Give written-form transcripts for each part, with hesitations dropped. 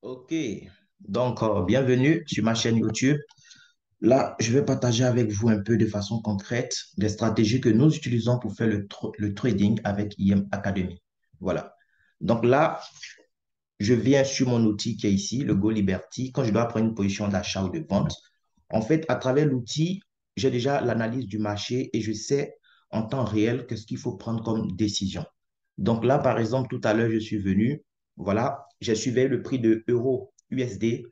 Ok, donc bienvenue sur ma chaîne YouTube. Là, je vais partager avec vous un peu de façon concrète des stratégies que nous utilisons pour faire le trading avec IM Academy. Voilà. Donc là, je viens sur mon outil qui est ici, le Go Liberty. Quand je dois prendre une position d'achat ou de vente, en fait, à travers l'outil, j'ai déjà l'analyse du marché et je sais en temps réel qu'est-ce qu'il faut prendre comme décision. Donc là, par exemple, tout à l'heure, je suis venu, voilà, j'ai suivi le prix de euro USD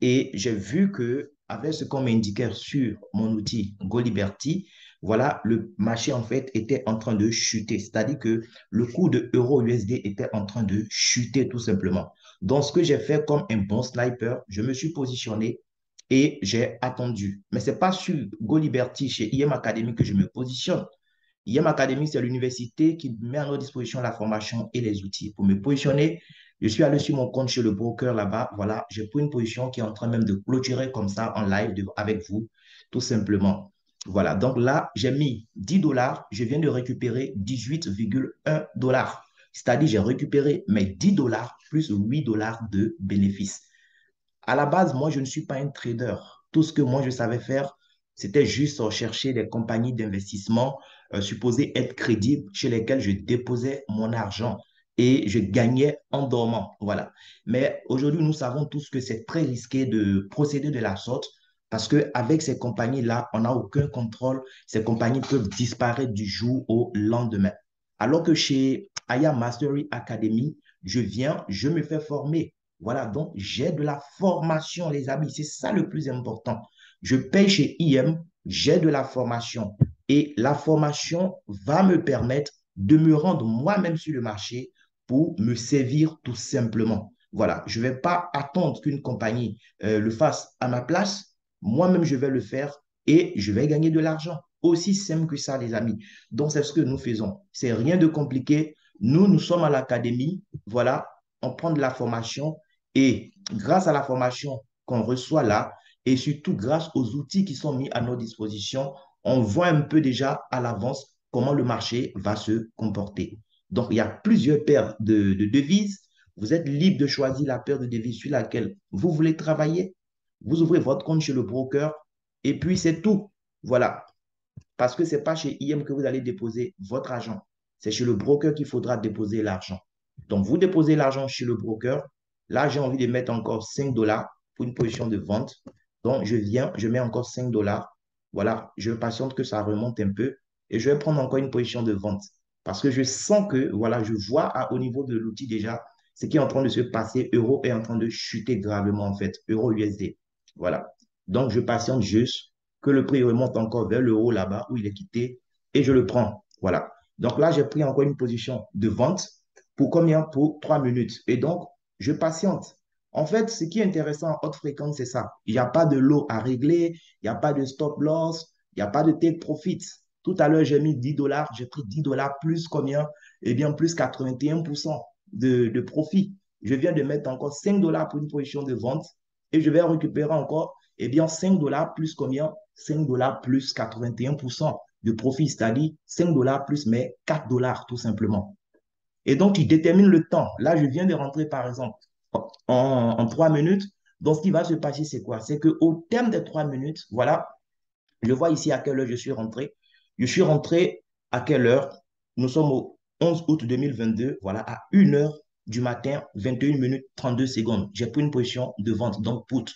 et j'ai vu que avec ce qu'on m'indiquait sur mon outil Go Liberty, voilà, le marché en fait était en train de chuter. C'est-à-dire que le cours de euro USD était en train de chuter tout simplement. Donc, ce que j'ai fait comme un bon sniper, je me suis positionné et j'ai attendu. Mais ce n'est pas sur Go Liberty chez IM Academy que je me positionne. IM Academy, c'est l'université qui met à notre disposition la formation et les outils. Pour me positionner, je suis allé sur mon compte chez le broker là-bas. Voilà, j'ai pris une position qui est en train même de clôturer comme ça en live avec vous, tout simplement. Voilà, donc là, j'ai mis 10 dollars. Je viens de récupérer 18,1 dollars. C'est-à-dire, j'ai récupéré mes 10 dollars plus 8 dollars de bénéfices. À la base, moi, je ne suis pas un trader. Tout ce que moi, je savais faire, c'était juste chercher des compagnies d'investissement supposées être crédibles chez lesquelles je déposais mon argent et je gagnais en dormant. Voilà. Mais aujourd'hui, nous savons tous que c'est très risqué de procéder de la sorte parce qu'avec ces compagnies-là, on n'a aucun contrôle. Ces compagnies peuvent disparaître du jour au lendemain. Alors que chez Aya Mastery Academy, je viens, je me fais former. Voilà, donc j'ai de la formation, les amis. C'est ça le plus important. Je paye chez IM, j'ai de la formation. Et la formation va me permettre de me rendre moi-même sur le marché pour me servir tout simplement. Voilà, je ne vais pas attendre qu'une compagnie le fasse à ma place. Moi-même, je vais le faire et je vais gagner de l'argent. Aussi simple que ça, les amis. Donc, c'est ce que nous faisons. C'est rien de compliqué. Nous sommes à l'académie. Voilà, on prend de la formation et grâce à la formation qu'on reçoit là, et surtout grâce aux outils qui sont mis à notre disposition, on voit un peu déjà à l'avance comment le marché va se comporter. Donc, il y a plusieurs paires de devises. Vous êtes libre de choisir la paire de devises sur laquelle vous voulez travailler. Vous ouvrez votre compte chez le broker et puis c'est tout. Voilà. Parce que ce n'est pas chez IM que vous allez déposer votre argent. C'est chez le broker qu'il faudra déposer l'argent. Donc, vous déposez l'argent chez le broker. Là, j'ai envie de mettre encore 5 dollars pour une position de vente. Donc, je viens, je mets encore 5 dollars. Voilà, je patiente que ça remonte un peu et je vais prendre encore une position de vente. Parce que je sens que, voilà, je vois au niveau de l'outil déjà ce qui est en train de se passer. Euro est en train de chuter gravement, en fait. Euro USD. Voilà. Donc, je patiente juste que le prix remonte encore vers le haut là-bas où il est quitté et je le prends. Voilà. Donc là, j'ai pris encore une position de vente pour combien? Pour 3 minutes. Et donc, je patiente. En fait, ce qui est intéressant en haute fréquence, c'est ça. Il n'y a pas de lot à régler, il n'y a pas de stop loss, il n'y a pas de take profit. Tout à l'heure, j'ai mis 10 dollars, j'ai pris 10 dollars plus combien? Eh bien, plus 81% de profit. Je viens de mettre encore 5 dollars pour une position de vente et je vais récupérer encore eh bien, 5 dollars plus combien? 5 dollars plus 81% de profit, c'est-à-dire 5 dollars plus mais 4 dollars tout simplement. Et donc, il détermine le temps. Là, je viens de rentrer, par exemple, en 3 minutes. Donc, ce qui va se passer, c'est quoi? C'est qu'au terme des 3 minutes, voilà, je vois ici à quelle heure je suis rentré. Je suis rentré à quelle heure? Nous sommes au 11 août 2022, voilà, à 1 heure du matin, 21 minutes 32 secondes. J'ai pris une position de vente, donc put.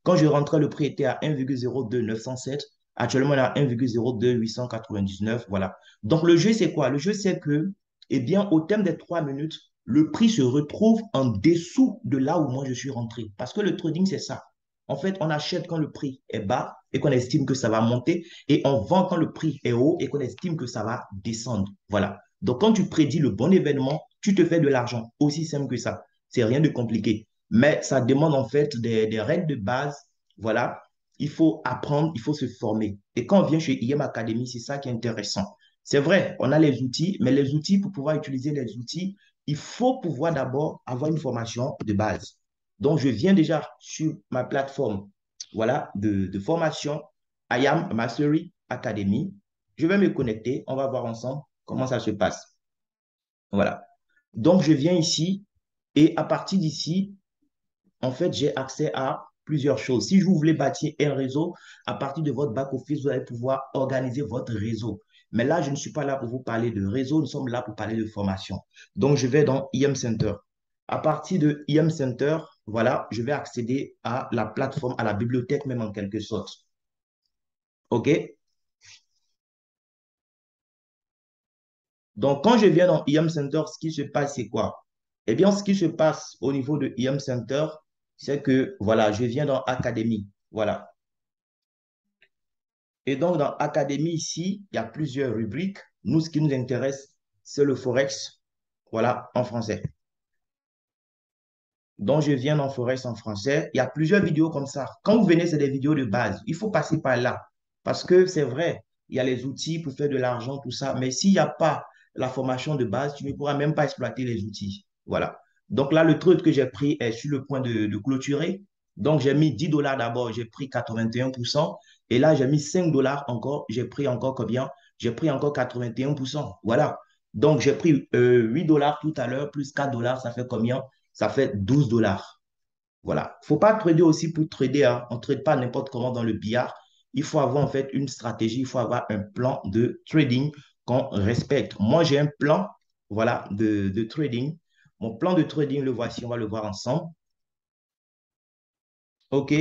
Quand je rentrais, le prix était à 1,02907. Actuellement, on est à 1,02899. Voilà. Donc, le jeu, c'est quoi? Le jeu, c'est que, eh bien, au terme des 3 minutes, le prix se retrouve en dessous de là où moi je suis rentré. Parce que le trading, c'est ça. En fait, on achète quand le prix est bas et qu'on estime que ça va monter, et on vend quand le prix est haut et qu'on estime que ça va descendre. Voilà. Donc, quand tu prédis le bon événement, tu te fais de l'argent. Aussi simple que ça. C'est rien de compliqué. Mais ça demande en fait des règles de base. Voilà. Il faut apprendre, il faut se former. Et quand on vient chez IM Academy, c'est ça qui est intéressant. C'est vrai, on a les outils, mais les outils, pour pouvoir utiliser les outils, il faut pouvoir d'abord avoir une formation de base. Donc, je viens déjà sur ma plateforme voilà, de formation, I Am Mastery Academy. Je vais me connecter, on va voir ensemble comment ça se passe. Voilà. Donc, je viens ici et à partir d'ici, en fait, j'ai accès à plusieurs choses. Si vous voulez bâtir un réseau, à partir de votre back-office, vous allez pouvoir organiser votre réseau. Mais là, je ne suis pas là pour vous parler de réseau, nous sommes là pour parler de formation. Donc, je vais dans IM Center. À partir de IM Center, voilà, je vais accéder à la plateforme, à la bibliothèque même en quelque sorte. OK? Donc, quand je viens dans IM Center, ce qui se passe, c'est quoi? Eh bien, ce qui se passe au niveau de IM Center, c'est que, voilà, je viens dans Académie. Voilà. Et donc, dans Académie, ici, il y a plusieurs rubriques. Nous, ce qui nous intéresse, c'est le Forex. Voilà, en français. Donc, je viens dans Forex en français. Il y a plusieurs vidéos comme ça. Quand vous venez, c'est des vidéos de base. Il faut passer par là. Parce que c'est vrai, il y a les outils pour faire de l'argent, tout ça. Mais s'il n'y a pas la formation de base, tu ne pourras même pas exploiter les outils. Voilà. Donc là, le truc que j'ai pris est sur le point de clôturer. Donc, j'ai mis 10 dollars d'abord, j'ai pris 81%. Et là, j'ai mis 5 dollars encore. J'ai pris encore combien? J'ai pris encore 81%. Voilà. Donc, j'ai pris 8 dollars tout à l'heure, plus 4 dollars, ça fait combien? Ça fait 12 dollars. Voilà. Il ne faut pas trader aussi pour trader, hein. On ne trade pas n'importe comment dans le billard. Il faut avoir en fait une stratégie, il faut avoir un plan de trading qu'on respecte. Moi, j'ai un plan, voilà, de trading. Mon plan de trading, le voici, on va le voir ensemble. OK.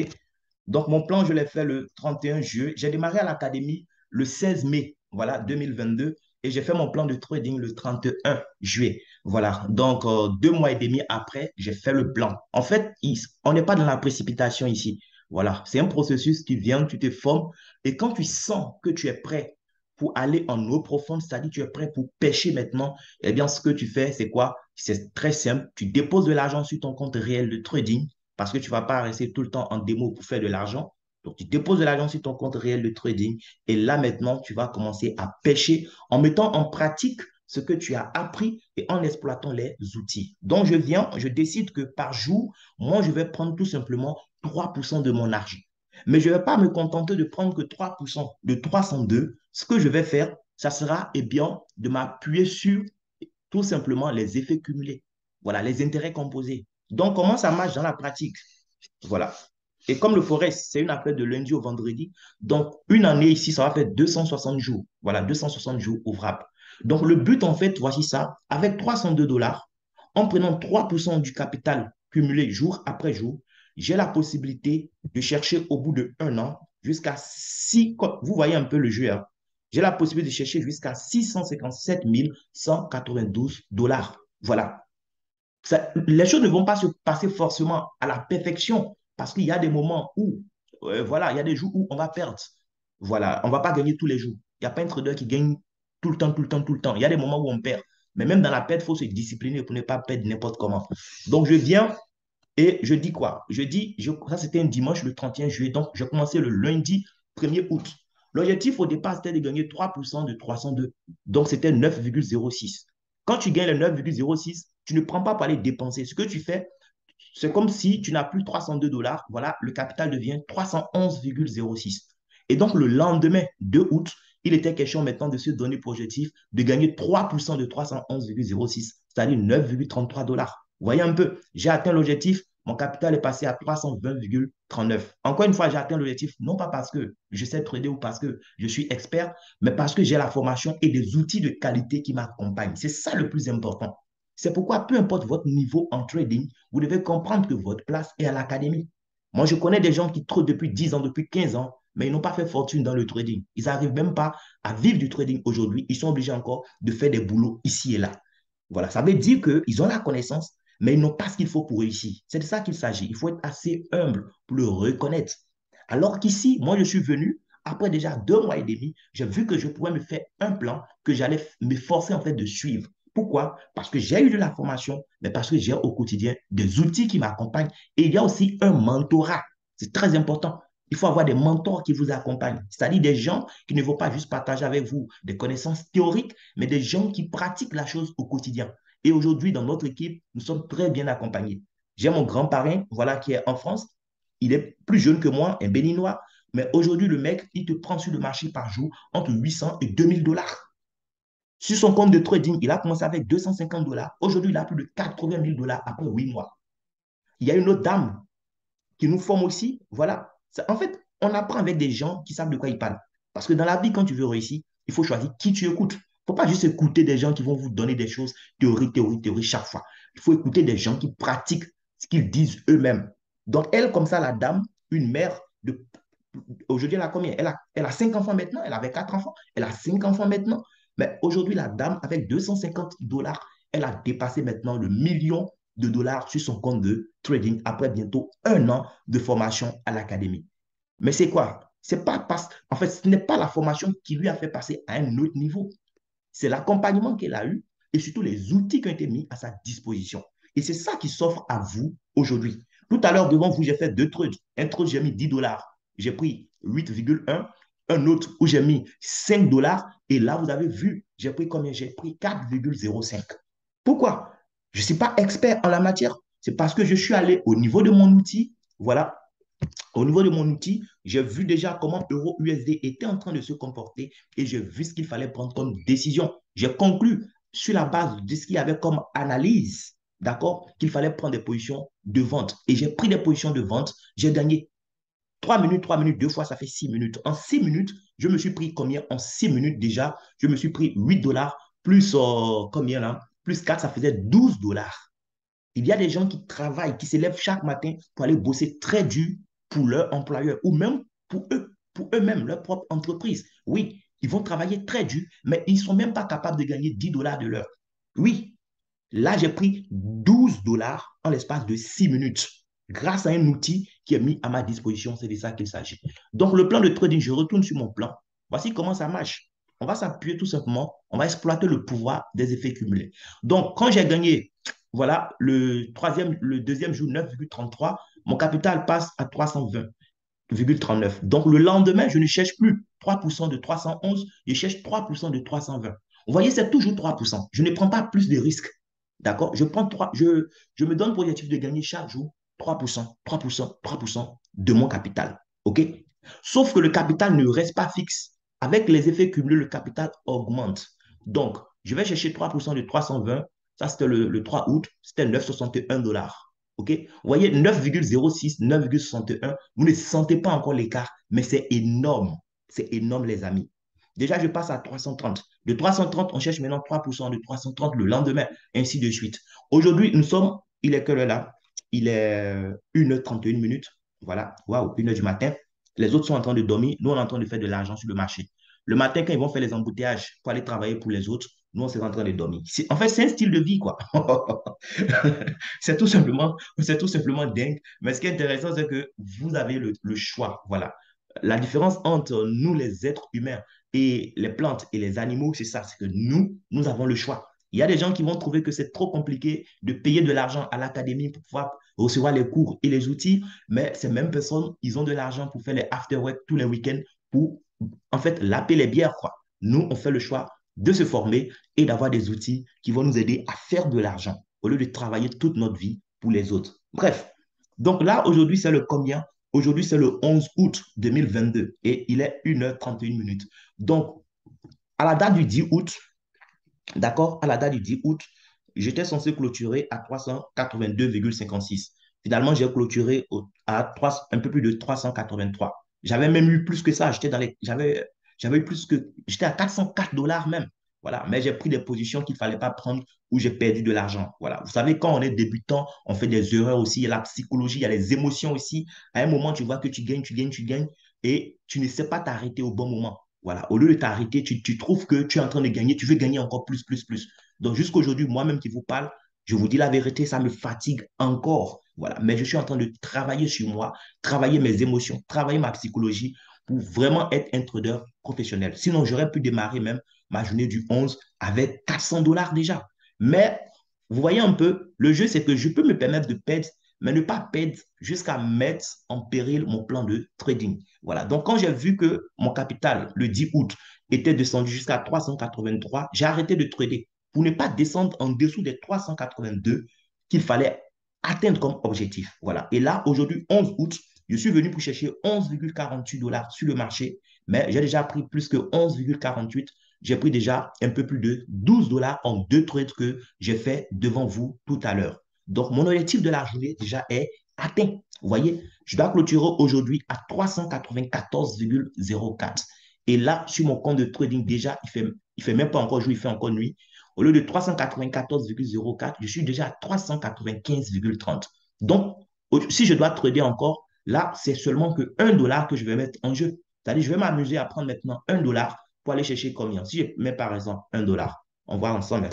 Donc, mon plan, je l'ai fait le 31 juillet. J'ai démarré à l'académie le 16 mai, voilà, 2022. Et j'ai fait mon plan de trading le 31 juillet. Voilà. Donc, 2 mois et demi après, j'ai fait le plan. En fait, on n'est pas dans la précipitation ici. Voilà. C'est un processus qui vient, tu te formes. Et quand tu sens que tu es prêt pour aller en eau profonde, c'est-à-dire que tu es prêt pour pêcher maintenant, eh bien, ce que tu fais, c'est quoi? C'est très simple. Tu déposes de l'argent sur ton compte réel de trading parce que tu ne vas pas rester tout le temps en démo pour faire de l'argent. Donc, tu déposes de l'argent sur ton compte réel de trading et là, maintenant, tu vas commencer à pêcher en mettant en pratique ce que tu as appris et en exploitant les outils. Donc, je décide que par jour, moi, je vais prendre tout simplement 3% de mon argent. Mais je ne vais pas me contenter de prendre que 3% de 302. Ce que je vais faire, ça sera, eh bien, de m'appuyer sur tout simplement les effets cumulés. Voilà, les intérêts composés. Donc, comment ça marche dans la pratique? Voilà. Et comme le Forex, c'est une affaire de lundi au vendredi, donc une année ici, ça va faire 260 jours. Voilà, 260 jours ouvrables. Donc, le but, en fait, voici ça, avec 302 dollars, en prenant 3% du capital cumulé jour après jour, j'ai la possibilité de chercher au bout de 1 an jusqu'à 6, vous voyez un peu le jeu, hein? J'ai la possibilité de chercher jusqu'à 657 192 dollars. Voilà. Les choses ne vont pas se passer forcément à la perfection parce qu'il y a des moments où, voilà, il y a des jours où on va perdre. Voilà, on ne va pas gagner tous les jours. Il n'y a pas un trader qui gagne tout le temps, tout le temps, tout le temps. Il y a des moments où on perd. Mais même dans la perte, il faut se discipliner pour ne pas perdre n'importe comment. Donc, je viens et je dis quoi? Je dis, ça c'était un dimanche le 31 juillet, donc j'ai commencé le lundi 1er août. L'objectif au départ, c'était de gagner 3% de 302. Donc, c'était 9,06. Quand tu gagnes le 9,06, tu ne prends pas pour aller dépenser. Ce que tu fais, c'est comme si tu n'as plus 302 dollars. Voilà, le capital devient 311,06. Et donc, le lendemain 2 août, il était question maintenant de se donner pour objectif de gagner 3% de 311,06, c'est-à-dire 9,33 dollars. Vous voyez un peu, j'ai atteint l'objectif, mon capital est passé à 320,39. Encore une fois, j'ai atteint l'objectif, non pas parce que je sais trader ou parce que je suis expert, mais parce que j'ai la formation et des outils de qualité qui m'accompagnent. C'est ça le plus important. C'est pourquoi, peu importe votre niveau en trading, vous devez comprendre que votre place est à l'académie. Moi, je connais des gens qui tradent depuis 10 ans, depuis 15 ans, mais ils n'ont pas fait fortune dans le trading. Ils n'arrivent même pas à vivre du trading aujourd'hui. Ils sont obligés encore de faire des boulots ici et là. Voilà, ça veut dire qu'ils ont la connaissance, mais ils n'ont pas ce qu'il faut pour réussir. C'est de ça qu'il s'agit. Il faut être assez humble pour le reconnaître. Alors qu'ici, moi, je suis venu, après déjà 2 mois et demi, j'ai vu que je pouvais me faire un plan que j'allais me forcer en fait de suivre. Pourquoi? Parce que j'ai eu de la formation, mais parce que j'ai au quotidien des outils qui m'accompagnent. Et il y a aussi un mentorat. C'est très important. Il faut avoir des mentors qui vous accompagnent, c'est-à-dire des gens qui ne vont pas juste partager avec vous des connaissances théoriques, mais des gens qui pratiquent la chose au quotidien. Et aujourd'hui, dans notre équipe, nous sommes très bien accompagnés. J'ai mon grand-parrain, voilà, qui est en France. Il est plus jeune que moi, un béninois. Mais aujourd'hui, le mec, il te prend sur le marché par jour entre 800 et 2000 dollars. Sur son compte de trading, il a commencé avec 250 dollars. Aujourd'hui, il a plus de 80 000 dollars après 8 mois. Il y a une autre dame. qui nous forment aussi. Voilà. En fait, on apprend avec des gens qui savent de quoi ils parlent. Parce que dans la vie, quand tu veux réussir, il faut choisir qui tu écoutes. Il ne faut pas juste écouter des gens qui vont vous donner des choses, théorie, théorie, théorie, chaque fois. Il faut écouter des gens qui pratiquent ce qu'ils disent eux-mêmes. Donc, elle, comme ça, la dame, une mère de... Aujourd'hui, elle a combien? Elle a 5 enfants maintenant. Elle avait 4 enfants. Elle a 5 enfants maintenant. Mais aujourd'hui, la dame, avec 250 $, elle a dépassé maintenant le million de dollars sur son compte de trading après bientôt 1 an de formation à l'académie. Mais c'est quoi? C'est pas En fait, ce n'est pas la formation qui lui a fait passer à un autre niveau. C'est l'accompagnement qu'elle a eu et surtout les outils qui ont été mis à sa disposition. Et c'est ça qui s'offre à vous aujourd'hui. Tout à l'heure, devant vous, j'ai fait 2 trades. Un trade, j'ai mis 10 $. J'ai pris 8,1. Un autre où j'ai mis 5 $. Et là, vous avez vu, j'ai pris combien? J'ai pris 4,05. Pourquoi? Je ne suis pas expert en la matière. C'est parce que je suis allé au niveau de mon outil. Voilà, au niveau de mon outil, j'ai vu déjà comment Euro USD était en train de se comporter et j'ai vu ce qu'il fallait prendre comme décision. J'ai conclu sur la base de ce qu'il y avait comme analyse, d'accord, qu'il fallait prendre des positions de vente. Et j'ai pris des positions de vente. J'ai gagné 3 minutes, 2 fois, ça fait 6 minutes. En 6 minutes, je me suis pris combien? En 6 minutes déjà, je me suis pris 8 $ plus combien là? Plus 4, ça faisait 12 $. Il y a des gens qui travaillent, qui se lèvent chaque matin pour aller bosser très dur pour leur employeur ou même pour eux-mêmes, leur propre entreprise. Oui, ils vont travailler très dur, mais ils ne sont même pas capables de gagner 10 $ de l'heure. Oui, là, j'ai pris 12 $ en l'espace de 6 minutes grâce à un outil qui est mis à ma disposition. C'est de ça qu'il s'agit. Donc, le plan de trading, je retourne sur mon plan. Voici comment ça marche. On va s'appuyer tout simplement, on va exploiter le pouvoir des effets cumulés. Donc, quand j'ai gagné, voilà, le deuxième jour, 9,33, mon capital passe à 320,39. Donc, le lendemain, je ne cherche plus 3% de 311, je cherche 3% de 320. Vous voyez, c'est toujours 3%. Je ne prends pas plus de risques. D'accord? Je me donne pour objectif de gagner chaque jour 3%, 3%, 3% de mon capital. OK? Sauf que le capital ne reste pas fixe. Avec les effets cumulés, le capital augmente. Donc, je vais chercher 3% de 320. Ça, c'était le 3 août. C'était 9,61 $. OK? Vous voyez, 9,06, 9,61. Vous ne sentez pas encore l'écart, mais c'est énorme. C'est énorme, les amis. Déjà, je passe à 330. De 330, on cherche maintenant 3% de 330 le lendemain, ainsi de suite. Aujourd'hui, il est quelle heure là? Il est 1h31 minutes. Voilà, waouh, 1h du matin. Les autres sont en train de dormir. Nous, on est en train de faire de l'argent sur le marché. Le matin, quand ils vont faire les embouteillages pour aller travailler pour les autres, nous, on est en train de dormir. En fait, c'est un style de vie, quoi. C'est tout simplement dingue. Mais ce qui est intéressant, c'est que vous avez le choix. Voilà. La différence entre nous, les êtres humains, et les plantes et les animaux, c'est ça, c'est que nous avons le choix. Il y a des gens qui vont trouver que c'est trop compliqué de payer de l'argent à l'académie pour pouvoir recevoir les cours et les outils, mais ces mêmes personnes, ils ont de l'argent pour faire les after-work tous les week-ends pour, en fait, laper les bières, quoi. Nous, on fait le choix de se former et d'avoir des outils qui vont nous aider à faire de l'argent au lieu de travailler toute notre vie pour les autres. Bref, donc là, aujourd'hui, c'est le combien? Aujourd'hui, c'est le 11 août 2022 et il est 1h31 minutes. Donc, à la date du 10 août, d'accord, à la date du 10 août, j'étais censé clôturer à 382,56. Finalement, j'ai clôturé à un peu plus de 383. J'avais même eu plus que ça. J'avais eu plus que, j'étais à 404 $ même. Voilà, mais j'ai pris des positions qu'il ne fallait pas prendre où j'ai perdu de l'argent. Voilà, vous savez, quand on est débutant, on fait des erreurs aussi. Il y a la psychologie, il y a les émotions aussi. À un moment, tu vois que tu gagnes, tu gagnes, tu gagnes et tu ne sais pas t'arrêter au bon moment. Voilà, au lieu de t'arrêter, tu trouves que tu es en train de gagner, tu veux gagner encore plus, plus, plus. Donc, jusqu'à aujourd'hui, moi-même qui vous parle, je vous dis la vérité, ça me fatigue encore. Voilà, mais je suis en train de travailler sur moi, travailler mes émotions, travailler ma psychologie pour vraiment être un trader professionnel. Sinon, j'aurais pu démarrer même ma journée du 11 avec 400 $ déjà. Mais vous voyez un peu, le jeu, c'est que je peux me permettre de perdre, mais ne pas perdre jusqu'à mettre en péril mon plan de trading. Voilà. Donc, quand j'ai vu que mon capital, le 10 août, était descendu jusqu'à 383, j'ai arrêté de trader pour ne pas descendre en dessous des 382 qu'il fallait atteindre comme objectif. Voilà. Et là, aujourd'hui, 11 août, je suis venu pour chercher 11,48 $ sur le marché, mais j'ai déjà pris plus que 11,48. J'ai pris déjà un peu plus de 12 $ en 2 trades que j'ai fait devant vous tout à l'heure. Donc, mon objectif de la journée déjà est atteint. Vous voyez, je dois clôturer aujourd'hui à 394,04. Et là, sur mon compte de trading, déjà, il fait même pas encore jour, il fait encore nuit. Au lieu de 394,04, je suis déjà à 395,30. Donc, si je dois trader encore, là, c'est seulement que 1 dollar que je vais mettre en jeu. C'est-à-dire, je vais m'amuser à prendre maintenant 1 dollar pour aller chercher combien. Si je mets par exemple 1 dollar, on va ensemble.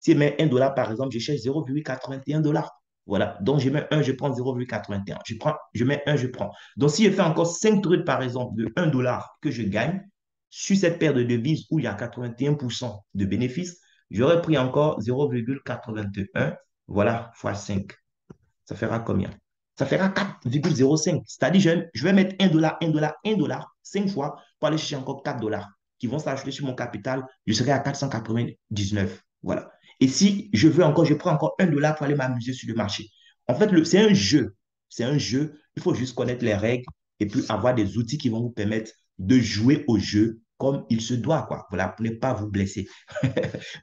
Si je mets 1 dollar, par exemple, je cherche 0,81 dollars. Voilà. Donc, je mets 1, je prends 0,81. Je mets 1, je prends. Donc, si je fais encore 5 trades, par exemple, de 1 dollar que je gagne, sur cette paire de devises où il y a 81% de bénéfices, j'aurais pris encore 0,81. Voilà, fois 5. Ça fera combien? Ça fera 4,05. C'est-à-dire, je vais mettre 1 dollar, 1 dollar, 1 dollar, 5 fois pour aller chercher encore 4 dollars qui vont s'ajouter sur mon capital. Je serai à 499. Voilà. Et si je veux encore, je prends encore 1 dollar pour aller m'amuser sur le marché. En fait, c'est un jeu. C'est un jeu. Il faut juste connaître les règles et puis avoir des outils qui vont vous permettre de jouer au jeu comme il se doit, quoi. Voilà, pour ne pas vous blesser.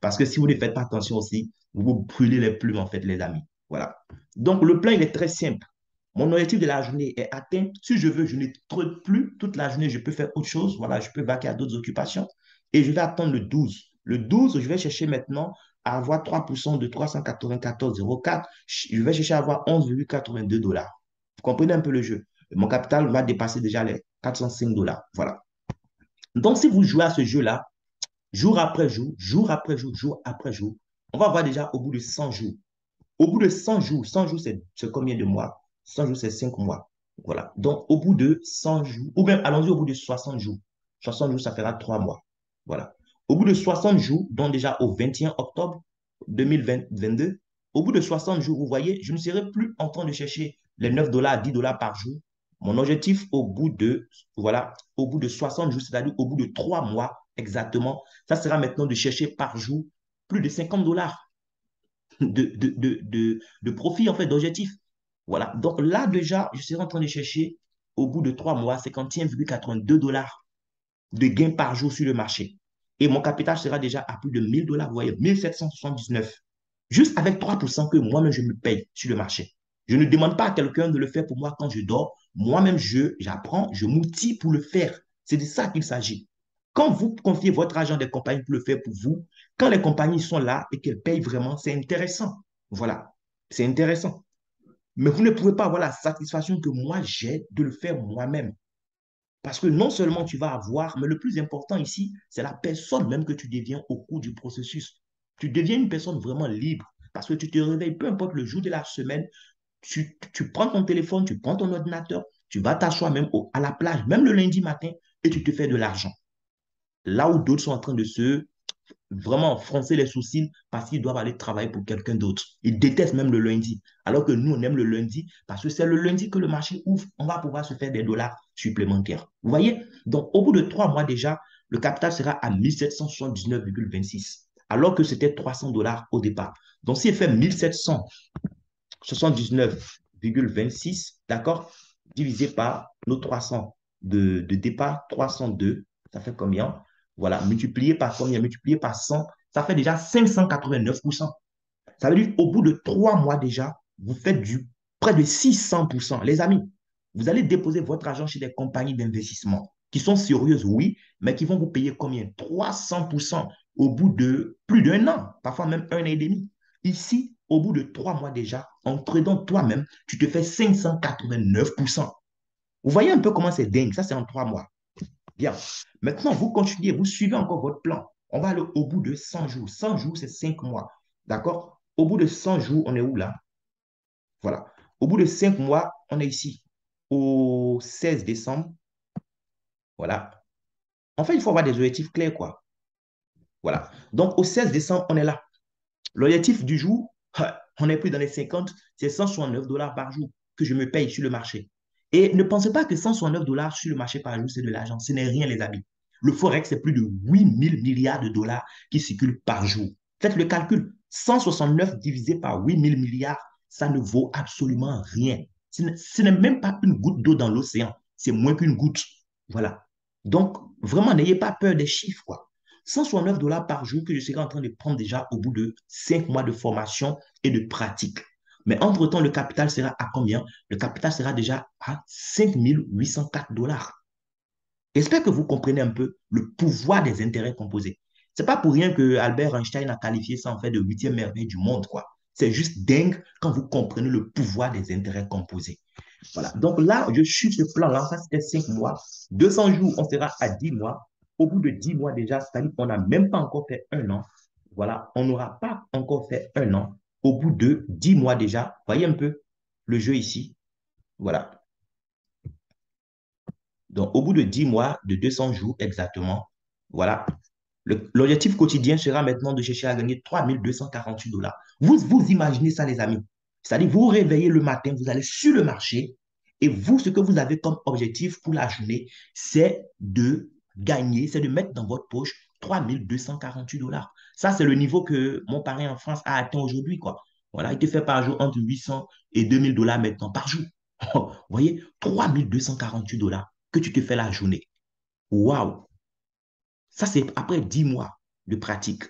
Parce que si vous ne faites pas attention aussi, vous vous brûlez les plumes, en fait, les amis. Voilà. Donc, le plan, il est très simple. Mon objectif de la journée est atteint. Si je veux, je ne trotte plus toute la journée. Je peux faire autre chose. Voilà, je peux vaquer à d'autres occupations. Et je vais attendre le 12. Le 12, je vais chercher maintenant à avoir 3% de 394,04. Je vais chercher à avoir 11,82 dollars. Vous comprenez un peu le jeu. Mon capital va dépasser déjà les 405 dollars. Voilà. Donc, si vous jouez à ce jeu-là, jour après jour, jour après jour, jour après jour, on va voir déjà au bout de 100 jours. Au bout de 100 jours, c'est combien de mois? 100 jours, c'est 5 mois. Voilà. Donc, au bout de 100 jours, ou même allons-y au bout de 60 jours. 60 jours, ça fera 3 mois. Voilà. Au bout de 60 jours, donc déjà au 21 octobre 2022, au bout de 60 jours, vous voyez, je ne serai plus en train de chercher les 9 dollars, 10 dollars par jour. Mon objectif voilà, au bout de 60 jours, c'est-à-dire au bout de 3 mois exactement, ça sera maintenant de chercher par jour plus de 50 dollars de profit, en fait, d'objectif. Voilà. Donc là, déjà, je serai en train de chercher au bout de 3 mois 51,82 dollars de gains par jour sur le marché. Et mon capital sera déjà à plus de 1000 dollars, vous voyez, 1779. Juste avec 3% que moi-même, je me paye sur le marché. Je ne demande pas à quelqu'un de le faire pour moi quand je dors. Moi-même, j'apprends, je m'outille pour le faire. C'est de ça qu'il s'agit. Quand vous confiez votre argent à des compagnies pour le faire pour vous, quand les compagnies sont là et qu'elles payent vraiment, c'est intéressant. Voilà, c'est intéressant. Mais vous ne pouvez pas avoir la satisfaction que moi j'ai de le faire moi-même. Parce que non seulement tu vas avoir, mais le plus important ici, c'est la personne même que tu deviens au cours du processus. Tu deviens une personne vraiment libre parce que tu te réveilles, peu importe le jour de la semaine, tu prends ton téléphone, tu prends ton ordinateur, tu vas t'asseoir même à la plage, même le lundi matin, et tu te fais de l'argent. Là où d'autres sont en train de se vraiment froncer les sourcils parce qu'ils doivent aller travailler pour quelqu'un d'autre. Ils détestent même le lundi. Alors que nous, on aime le lundi parce que c'est le lundi que le marché ouvre. On va pouvoir se faire des dollars supplémentaires. Vous voyez? Donc, au bout de 3 mois déjà, le capital sera à 1779,26 alors que c'était 300 dollars au départ. Donc, s'il fait 1779,26, d'accord, divisé par nos 300 de départ, 302, ça fait combien? Voilà, multiplié par combien? Multiplié par 100, ça fait déjà 589%. Ça veut dire qu'au bout de 3 mois déjà, vous faites près de 600%. Les amis, vous allez déposer votre argent chez des compagnies d'investissement qui sont sérieuses, oui, mais qui vont vous payer combien? 300% au bout de plus d'un an, parfois même 1 an et demi. Ici, au bout de 3 mois déjà, en tradant toi-même, tu te fais 589%. Vous voyez un peu comment c'est dingue. Ça, c'est en 3 mois. Bien. Maintenant, vous continuez, vous suivez encore votre plan. On va aller au bout de 100 jours. 100 jours, c'est 5 mois. D'accord? Au bout de 100 jours, on est où là? Voilà. Au bout de 5 mois, on est ici. Au 16 décembre. Voilà. En fait, il faut avoir des objectifs clairs, quoi. Voilà. Donc, au 16 décembre, on est là. L'objectif du jour, on n'est plus dans les 50, c'est 169 dollars par jour que je me paye sur le marché. Et ne pensez pas que 169 dollars sur le marché par jour, c'est de l'argent. Ce n'est rien, les amis. Le Forex, c'est plus de 8 000 milliards de dollars qui circulent par jour. Faites le calcul. 169 divisé par 8 000 milliards, ça ne vaut absolument rien. Ce n'est même pas une goutte d'eau dans l'océan. C'est moins qu'une goutte. Voilà. Donc, vraiment, n'ayez pas peur des chiffres, quoi. 169 dollars par jour que je serai en train de prendre déjà au bout de 5 mois de formation et de pratique. Mais entre-temps, le capital sera à combien? Le capital sera déjà à 5 804 $. J'espère que vous comprenez un peu le pouvoir des intérêts composés. C'est pas pour rien que Albert Einstein a qualifié ça en fait de huitième merveille du monde, quoi. C'est juste dingue quand vous comprenez le pouvoir des intérêts composés. Voilà. Donc là, je suis ce plan-là, ça c'était 5 mois. 200 jours, on sera à 10 mois. Au bout de 10 mois déjà, c'est-à-dire qu'on n'a même pas encore fait un an. Voilà, on n'aura pas encore fait un an. Au bout de 10 mois déjà, voyez un peu le jeu ici. Voilà. Donc, au bout de 10 mois, de 200 jours exactement, voilà, l'objectif quotidien sera maintenant de chercher à gagner 3 248 $. Vous imaginez ça, les amis. C'est-à-dire, vous vous réveillez le matin, vous allez sur le marché et vous, ce que vous avez comme objectif pour la journée, c'est de gagner, c'est de mettre dans votre poche 3 248 $. Ça, c'est le niveau que mon parrain en France a atteint aujourd'hui, quoi. Voilà, il te fait par jour entre 800 et 2 000 $ maintenant par jour. Vous voyez, 3 248 $ que tu te fais la journée. Waouh! Ça, c'est après 10 mois de pratique.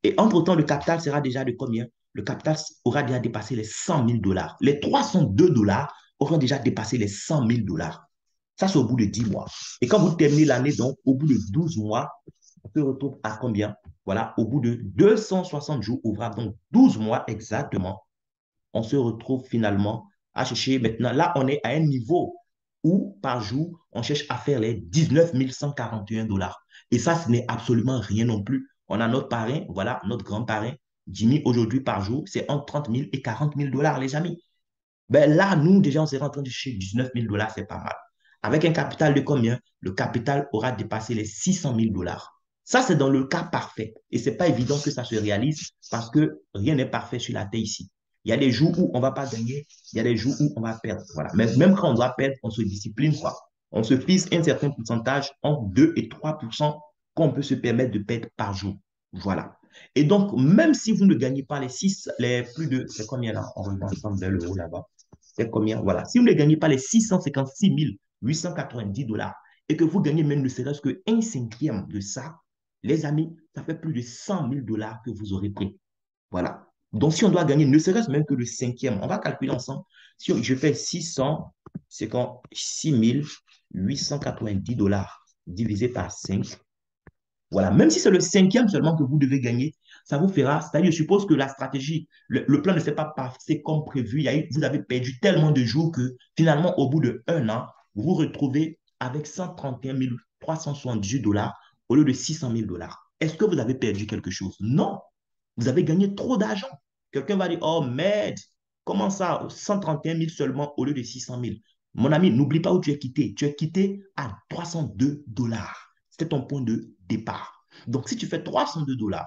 Et entre-temps, le capital sera déjà de combien? Le capital aura déjà dépassé les 100 000 $. Les 302 $ auront déjà dépassé les 100 000 $. Ça, c'est au bout de 10 mois. Et quand vous terminez l'année, donc, au bout de 12 mois, on se retrouve à combien? Voilà, au bout de 260 jours ouvrables, donc 12 mois exactement, on se retrouve finalement à chercher maintenant. Là, on est à un niveau où par jour, on cherche à faire les 19 141 $. Et ça, ce n'est absolument rien non plus. On a notre parrain, voilà, notre grand parrain, Jimmy, aujourd'hui par jour, c'est entre 30 000 et 40 000 $, les amis. Ben là, nous, déjà, on s'est en train de chercher 19 000 $, c'est pas mal. Avec un capital de combien? Le capital aura dépassé les 600 000 $. Ça, c'est dans le cas parfait. Et ce n'est pas évident que ça se réalise parce que rien n'est parfait sur la terre ici. Il y a des jours où on ne va pas gagner, il y a des jours où on va perdre. Voilà. Mais même quand on doit perdre, on se discipline, quoi. On se fixe un certain pourcentage entre 2 et 3 qu'on peut se permettre de perdre par jour. Voilà. Et donc, même si vous ne gagnez pas les 6, les plus de, c'est combien là? On va ensemble vers le haut là-bas. C'est combien? Voilà. Si vous ne gagnez pas les 656 890 $ et que vous gagnez même ne serait-ce qu'un cinquième de ça, les amis, ça fait plus de 100 000 $ que vous aurez pris. Voilà. Donc, si on doit gagner ne serait-ce même que le cinquième, on va calculer ensemble. Si je fais 6 890 $ divisé par 5, voilà, même si c'est le cinquième seulement que vous devez gagner, ça vous fera, c'est-à-dire, je suppose que la stratégie, le plan ne s'est pas passé comme prévu. Vous avez perdu tellement de jours que finalement, au bout d'un an, vous vous retrouvez avec 131 378 $ au lieu de 600 000 $. Est-ce que vous avez perdu quelque chose? Non, vous avez gagné trop d'argent. Quelqu'un va dire, oh merde, comment ça, 131 000 seulement au lieu de 600 000? Mon ami, n'oublie pas où tu es quitté. Tu es quitté à 302 $. C'était ton point de départ. Donc, si tu fais 302 $,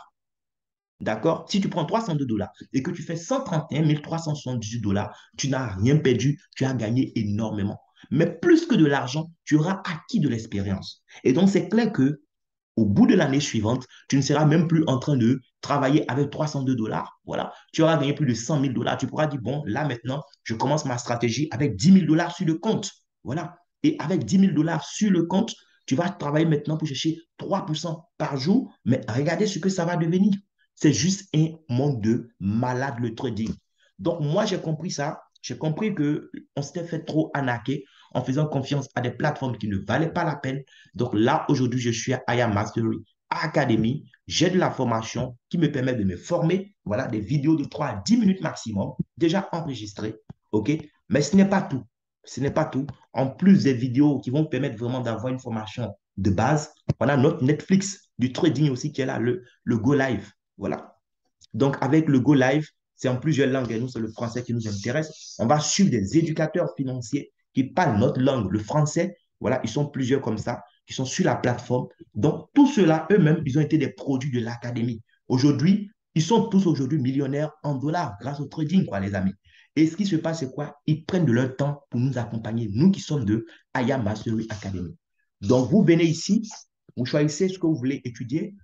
d'accord? Si tu prends 302 $ et que tu fais 131 378 $, tu n'as rien perdu, tu as gagné énormément. Mais plus que de l'argent, tu auras acquis de l'expérience. Et donc, c'est clair que au bout de l'année suivante, tu ne seras même plus en train de travailler avec 302 $. Voilà. Tu auras gagné plus de 100 000 $. Tu pourras dire, bon, là maintenant, je commence ma stratégie avec 10 000 $ sur le compte. Voilà. Et avec 10 000 $ sur le compte, tu vas travailler maintenant pour chercher 3% par jour. Mais regardez ce que ça va devenir. C'est juste un monde de malade, le trading. Donc, moi, j'ai compris ça. J'ai compris qu'on s'était fait trop arnaquer en faisant confiance à des plateformes qui ne valaient pas la peine. Donc là, aujourd'hui, je suis à IAM Mastery Academy. J'ai de la formation qui me permet de me former. Voilà, des vidéos de 3 à 10 minutes maximum, déjà enregistrées. OK? Mais ce n'est pas tout. Ce n'est pas tout. En plus des vidéos qui vont permettre vraiment d'avoir une formation de base, on a notre Netflix du trading aussi qui est là, le Go Live. Voilà. Donc, avec le Go Live, c'est en plusieurs langues et nous, c'est le français qui nous intéresse. On va suivre des éducateurs financiers qui parlent notre langue, le français. Voilà, ils sont plusieurs comme ça, qui sont sur la plateforme. Donc, tout cela, eux-mêmes, ils ont été des produits de l'académie. Aujourd'hui, ils sont tous aujourd'hui millionnaires en dollars grâce au trading, quoi, les amis. Et ce qui se passe, c'est quoi? Ils prennent de leur temps pour nous accompagner, nous qui sommes de Aya Mastery Academy. Donc, vous venez ici, vous choisissez ce que vous voulez étudier,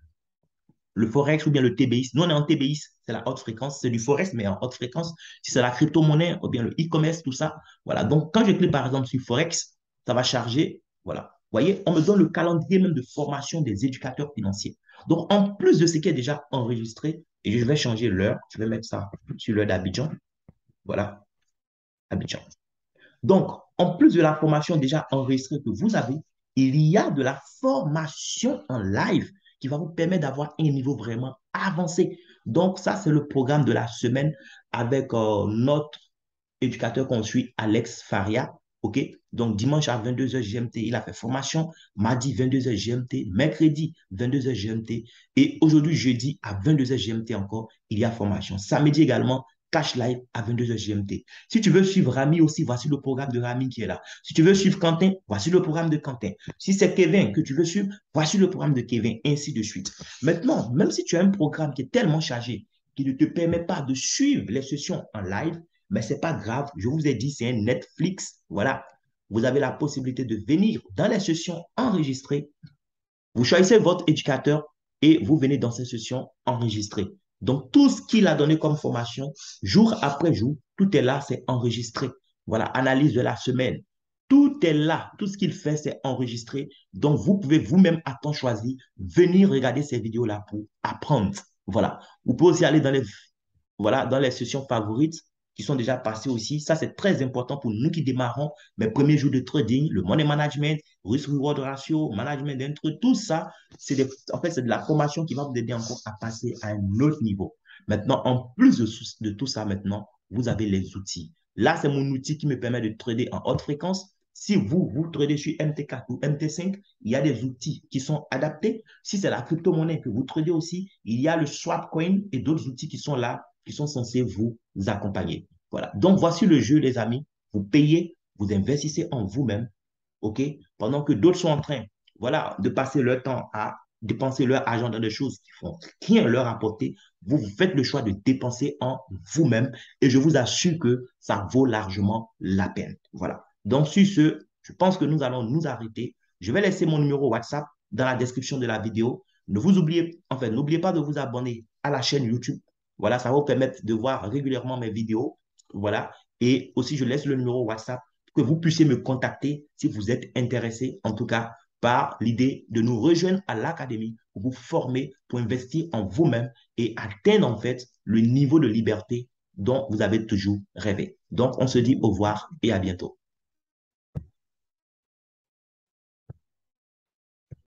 le Forex ou bien le TBX. Nous, on est en TBX, c'est la haute fréquence, c'est du Forex, mais en haute fréquence. Si c'est la crypto-monnaie ou bien le e-commerce, tout ça. Voilà. Donc, quand je clique par exemple sur Forex, ça va charger. Voilà. Vous voyez, on me donne le calendrier même de formation des éducateurs financiers. Donc, en plus de ce qui est déjà enregistré, et je vais changer l'heure, je vais mettre ça sur l'heure d'Abidjan. Voilà, Abidjan. Donc, en plus de la formation déjà enregistrée que vous avez, il y a de la formation en live qui va vous permettre d'avoir un niveau vraiment avancé. Donc, ça, c'est le programme de la semaine avec notre éducateur qu'on suit, Alex Faria. OK? Donc, dimanche à 22h GMT, il a fait formation. Mardi, 22h GMT. Mercredi, 22h GMT. Et aujourd'hui, jeudi, à 22h GMT encore, il y a formation. Samedi également, Cash Live à 22h GMT. Si tu veux suivre Rami aussi, voici le programme de Rami qui est là. Si tu veux suivre Quentin, voici le programme de Quentin. Si c'est Kevin que tu veux suivre, voici le programme de Kevin, ainsi de suite. Maintenant, même si tu as un programme qui est tellement chargé, qui ne te permet pas de suivre les sessions en live, mais ce n'est pas grave. Je vous ai dit, c'est un Netflix. Voilà. Vous avez la possibilité de venir dans les sessions enregistrées. Vous choisissez votre éducateur et vous venez dans ces sessions enregistrées. Donc, tout ce qu'il a donné comme formation, jour après jour, tout est là, c'est enregistré. Voilà, analyse de la semaine. Tout est là. Tout ce qu'il fait, c'est enregistré. Donc, vous pouvez vous-même, à temps choisi, venir regarder ces vidéos-là pour apprendre. Voilà. Vous pouvez aussi aller voilà, dans les sessions favorites qui sont déjà passées aussi. Ça, c'est très important pour nous qui démarrons mes premiers jours de trading, le money management, risk-reward ratio, management d'intrus, tout ça, en fait, c'est de la formation qui va vous aider encore à passer à un autre niveau. Maintenant, en plus de tout ça, maintenant, vous avez les outils. Là, c'est mon outil qui me permet de trader en haute fréquence. Si vous tradez sur MT4 ou MT5, il y a des outils qui sont adaptés. Si c'est la crypto-monnaie que vous tradez aussi, il y a le swap coin et d'autres outils qui sont là, qui sont censés vous accompagner. Voilà. Donc, voici le jeu, les amis. Vous payez, vous investissez en vous-même, OK? Pendant que d'autres sont en train, voilà, de passer leur temps à dépenser leur argent dans des choses qui font rien leur apporter, vous faites le choix de dépenser en vous-même et je vous assure que ça vaut largement la peine. Voilà. Donc, sur ce, je pense que nous allons nous arrêter. Je vais laisser mon numéro WhatsApp dans la description de la vidéo. Ne vous oubliez, enfin, n'oubliez pas de vous abonner à la chaîne YouTube. Voilà, ça va vous permettre de voir régulièrement mes vidéos. Voilà. Et aussi, je laisse le numéro WhatsApp que vous puissiez me contacter si vous êtes intéressé, en tout cas, par l'idée de nous rejoindre à l'académie pour vous former, pour investir en vous-même et atteindre en fait le niveau de liberté dont vous avez toujours rêvé. Donc, on se dit au revoir et à bientôt.